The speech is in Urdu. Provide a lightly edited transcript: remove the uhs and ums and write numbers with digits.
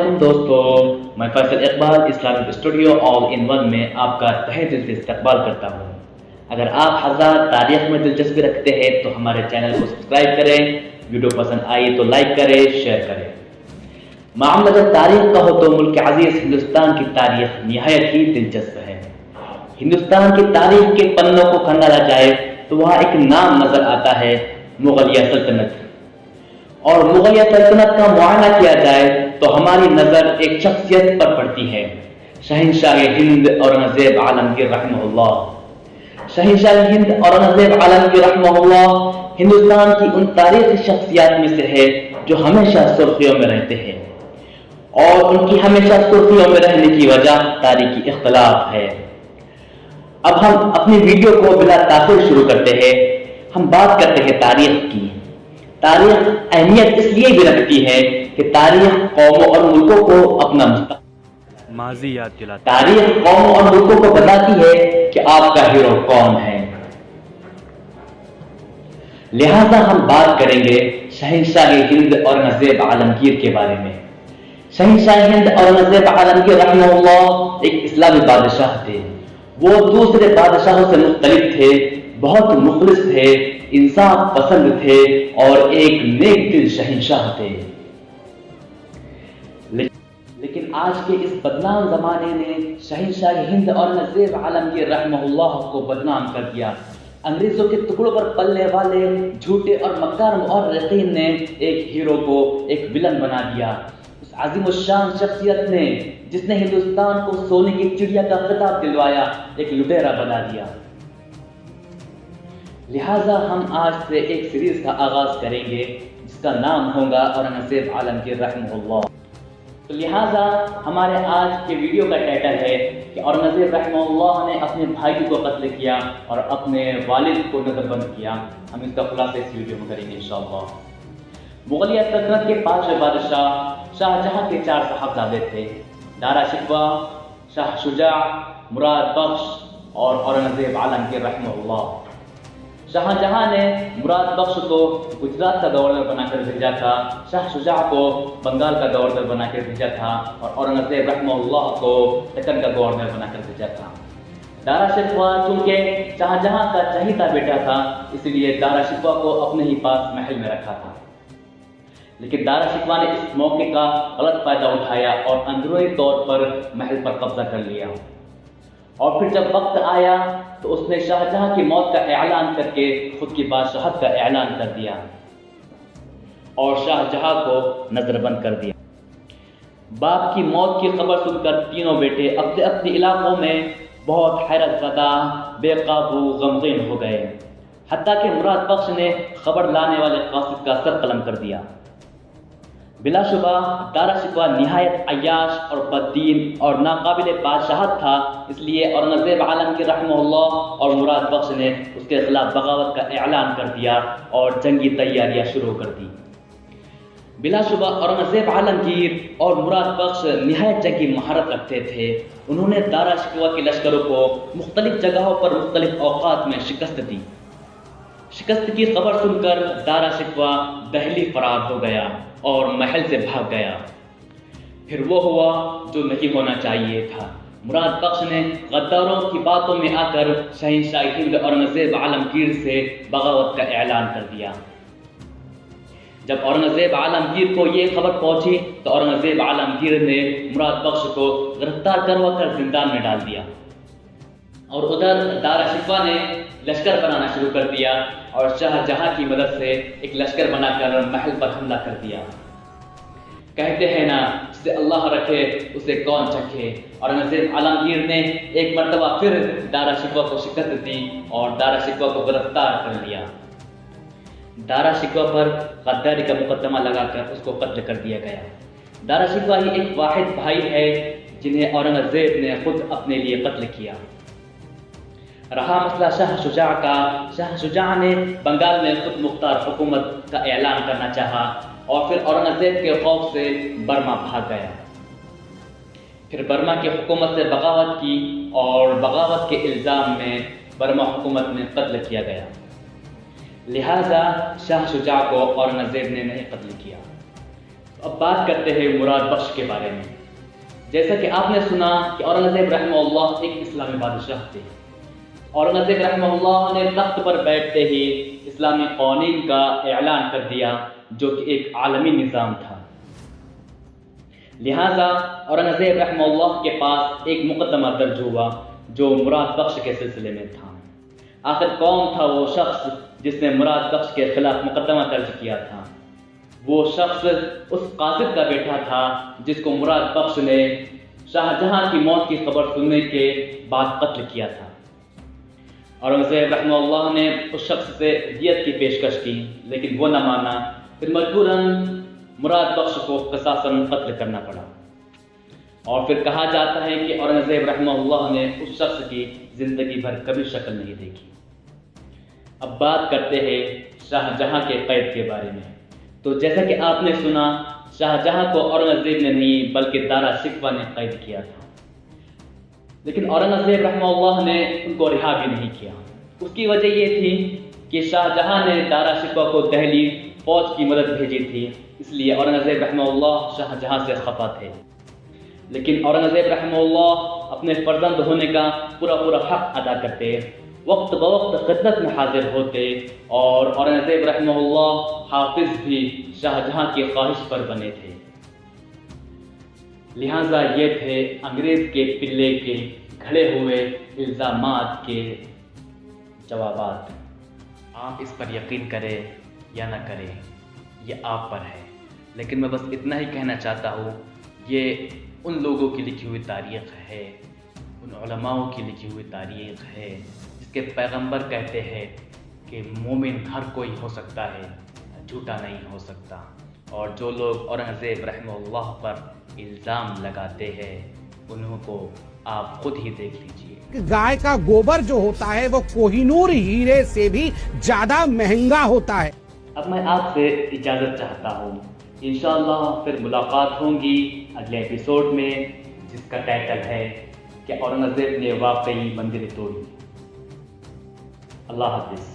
علیکم دوستو، میں Faisal Iqbal Islamic studio all in one میں آپ کا تہہ دل سے استقبال کرتا ہوں۔ اگر آپ حضرات تاریخ میں دلچسپی رکھتے ہیں تو ہمارے چینل کو سبسکرائب کریں، ویڈیو پسند آئی تو لائک کریں، شیئر کریں۔ معاملہ اگر تاریخ کا ہو تو ملک عزیز ہندوستان کی تاریخ نہایت ہی دلچسپ ہے۔ ہندوستان کی تاریخ کے پنوں کو کھنگالا جائے تو وہاں ایک نام نظر آتا ہے، مغلیہ سلطنت۔ اور مغلیہ سلطنت کا معائنہ کیا جائے تو ہماری نظر ایک شخصیت پر پڑتی ہے، شہنشاہ ہند اورنگزیب عالمگیر رحمہ اللہ۔ شہنشاہ ہند اورنگزیب عالمگیر رحمہ اللہ ہندوستان کی ان تاریخی شخصیات میں سے ہے جو ہمیشہ سرخیوں میں رہتے ہیں، اور ان کی ہمیشہ سرخیوں میں رہنے کی وجہ تاریخی اختلاف ہے۔ اب ہم اپنی ویڈیو کو بلا تاخیر شروع کرتے ہیں۔ ہم بات کرتے ہیں تاریخ کی۔ تاریخ اہمیت اس لیے بھی رکھتی ہے کہ تاریخ قوموں اور ملکوں کو اپنا ماضی یاد دلاتا ہے۔ تاریخ قوموں اور ملکوں کو بتاتی ہے کہ آپ کا ہیرو کون ہے۔ لہذا ہم بات کریں گے شہنشاہ ہند اورنگزیب عالمگیر کے بارے میں۔ شہنشاہ ہند اورنگزیب عالمگیر رحمہ اللہ ایک اسلامی بادشاہ تھے۔ وہ دوسرے بادشاہوں سے مختلف تھے، بہت مخلص تھے، انصاف پسند تھے اور ایک نیک دل شہنشاہ تھے۔ لیکن آج کے اس بدنام زمانے نے شہنشاہ ہند اورنگزیب عالمگیر رحمہ اللہ کو بدنام کر دیا۔ انگریزوں کے ٹکڑوں پر پلنے والے جھوٹے اور مکار مؤرخین نے ایک ہیرو کو ایک ولن بنا دیا۔ اس عظیم الشان شخصیت نے جس نے ہندوستان کو سونے کی چڑیا کا خطاب دلوایا، ایک لٹیرا بنا دیا۔ لہٰذا ہم آج سے ایک سیریز کا آغاز کریں گے جس کا نام ہوگا اورنگزیب عالمگیر رحمہ اللہ۔ تو لہٰذا ہمارے آج کے ویڈیو کا ٹائٹل ہے کہ اورنگزیب رحمہ اللہ نے اپنے بھائی کو قتل کیا اور اپنے والد کو نظر بند کیا۔ ہم اس کا خلاصہ اس ویڈیو میں کریں گے انشاءاللہ۔ مغلیہ سلطنت کے 5ویں بادشاہ شاہ جہاں کے 4 صاحبزادے تھے، دارا شکوہ، شاہ شجاع، مراد بخش اور اورنگزیب عالمگیر رحمہ اللہ۔ شاہ جہاں نے مراد بخش کو گجرات کا گورنر بنا کر بھیجا تھا، شاہ شجاع کو بنگال کا گورنر بنا کر بھیجا تھا اور اورنگزیب رحمہ اللہ کو دکن کا گورنر بنا کر بھیجا تھا۔ دارا شکوہ چونکہ شاہ جہاں کا چہیتا بیٹا تھا، اس لیے دارا شکوہ کو اپنے ہی پاس محل میں رکھا تھا۔ لیکن دارا شکوہ نے اس موقع کا غلط فائدہ اٹھایا اور اندرونی طور پر محل پر قبضہ کر لیا، اور پھر جب وقت آیا تو اس نے شاہ جہاں کی موت کا اعلان کر کے خود کی بادشاہت کا اعلان کر دیا اور شاہ جہاں کو نظر بند کر دیا۔ باپ کی موت کی خبر سن کر تینوں بیٹے اپنے اپنے علاقوں میں بہت حیرت زدہ، بے قابو، غمگین ہو گئے، حتیٰ کہ مراد بخش نے خبر لانے والے قاصد کا سر قلم کر دیا۔ بلا شبہ دارا شکوہ نہایت عیاش اور بددین اور ناقابل بادشاہت تھا، اس لیے اورنگزیب عالمگیر رحمہ اللہ اور مراد بخش نے اس کے خلاف بغاوت کا اعلان کر دیا اور جنگی تیاریاں شروع کر دی۔ بلا شبہ اورنگزیب عالمگیر اور مراد بخش نہایت جنگی مہارت رکھتے تھے۔ انہوں نے دارا شکوہ کے لشکروں کو مختلف جگہوں پر مختلف اوقات میں شکست دی۔ شکست کی خبر سن کر دارا شکوہ دہلی فرار ہو گیا اور محل سے بھاگ گیا۔ پھر وہ ہوا جو نہیں ہونا چاہیے تھا۔ مراد بخش نے غداروں کی باتوں میں آ کر شہنشاہ ہند اورنگزیب عالمگیر سے بغاوت کا اعلان کر دیا۔ جب اورنگزیب عالمگیر کو یہ خبر پہنچی تو اورنگزیب عالمگیر نے مراد بخش کو گرفتار کروا کر زندان میں ڈال دیا، اور ادھر دارا شکوہ نے لشکر بنانا شروع کر دیا اور شاہ جہاں کی مدد سے ایک لشکر بنا کر محل پر حملہ کر دیا۔ کہتے ہیں نا، جسے اللہ رکھے اسے کون چکھے۔ اورنگزیب عالمگیر نے ایک مرتبہ پھر دارا شکوہ کو شکست دی اور دارا شکوہ کو گرفتار کر لیا۔ دارا شکوہ پر غداری کا مقدمہ لگا کر اس کو قتل کر دیا گیا۔ دارا شکوہ ہی ایک واحد بھائی ہے جنہیں اورنگزیب نے خود اپنے لیے قتل کیا۔ رہا مسئلہ شاہ شجاع کا، شاہ شجاع نے بنگال میں خود مختار حکومت کا اعلان کرنا چاہا اور پھر اورنگزیب کے خوف سے برما بھاگ گیا۔ پھر برما کی حکومت سے بغاوت کی اور بغاوت کے الزام میں برما حکومت میں قتل کیا گیا۔ لہٰذا شاہ شجاع کو اورنگزیب نے نہیں قتل کیا۔ اب بات کرتے ہیں مراد بخش کے بارے میں۔ جیسا کہ آپ نے سنا کہ اورنگزیب رحمہ اللہ ایک اسلامی بادشاہ تھے۔ اورنگزیب رحمہ اللہ نے تخت پر بیٹھتے ہی اسلامی قوانین کا اعلان کر دیا جو کہ ایک عالمی نظام تھا۔ لہٰذا اورنگزیب رحمہ اللہ کے پاس ایک مقدمہ درج ہوا جو مراد بخش کے سلسلے میں تھا۔ آخر کون تھا وہ شخص جس نے مراد بخش کے خلاف مقدمہ درج کیا تھا؟ وہ شخص اس قاصد کا بیٹا تھا جس کو مراد بخش نے شاہ جہاں کی موت کی خبر سننے کے بعد قتل کیا تھا۔ اورنگزیب رحمہ اللہ نے اس شخص سے دیت کی پیشکش کی لیکن وہ نہ مانا، پھر مجبوراً مراد بخش کو قصاصاً قتل کرنا پڑا۔ اور پھر کہا جاتا ہے کہ اورنگزیب رحمہ اللہ نے اس شخص کی زندگی بھر کبھی شکل نہیں دیکھی۔ اب بات کرتے ہیں شاہ جہاں کے قید کے بارے میں۔ تو جیسا کہ آپ نے سنا، شاہ جہاں کو اورنگزیب نے نہیں بلکہ دارا شکوہ نے قید کیا تھا، لیکن اورنگزیب رحمہ اللہ نے ان کو رہا بھی نہیں کیا۔ اس کی وجہ یہ تھی کہ شاہ جہاں نے دارا شکوہ کو دہلی فوج کی مدد بھیجی تھی، اس لیے اورنگزیب رحمہ اللہ شاہ جہاں سے خفا تھے۔ لیکن اورنگزیب رحمہ اللہ اپنے فرزند ہونے کا پورا حق ادا کرتے، وقت بوقت خدمت میں حاضر ہوتے، اور اورنگزیب رحمہ اللہ حافظ بھی شاہ جہاں کی خواہش پر بنے تھے۔ لہٰذا یہ تھے انگریز کے پلے کے گھڑے ہوئے الزامات کے جوابات۔ آپ اس پر یقین کریں یا نہ کریں، یہ آپ پر ہے، لیکن میں بس اتنا ہی کہنا چاہتا ہوں، یہ ان لوگوں کی لکھی ہوئی تاریخ ہے، ان علماؤں کی لکھی ہوئی تاریخ ہے جس کے پیغمبر کہتے ہیں کہ مومن ہر کوئی ہو سکتا ہے، جھوٹا نہیں ہو سکتا۔ اور جو لوگ اورنگزیب رحمہ اللہ پر الزام لگاتے ہیں انہوں کو آپ خود ہی دیکھ لیجئے۔ گائے کا گوبر جو ہوتا ہے وہ کوہ نور ہیرے سے بھی زیادہ مہنگا ہوتا ہے۔ اب میں آپ سے اجازت چاہتا ہوں، انشاءاللہ پھر ملاقات ہوں گی اگلے ایپیسوڈ میں جس کا ٹائٹل ہے کہ اورنگزیب نے واقعی مندریں توڑی۔ اللہ حافظ۔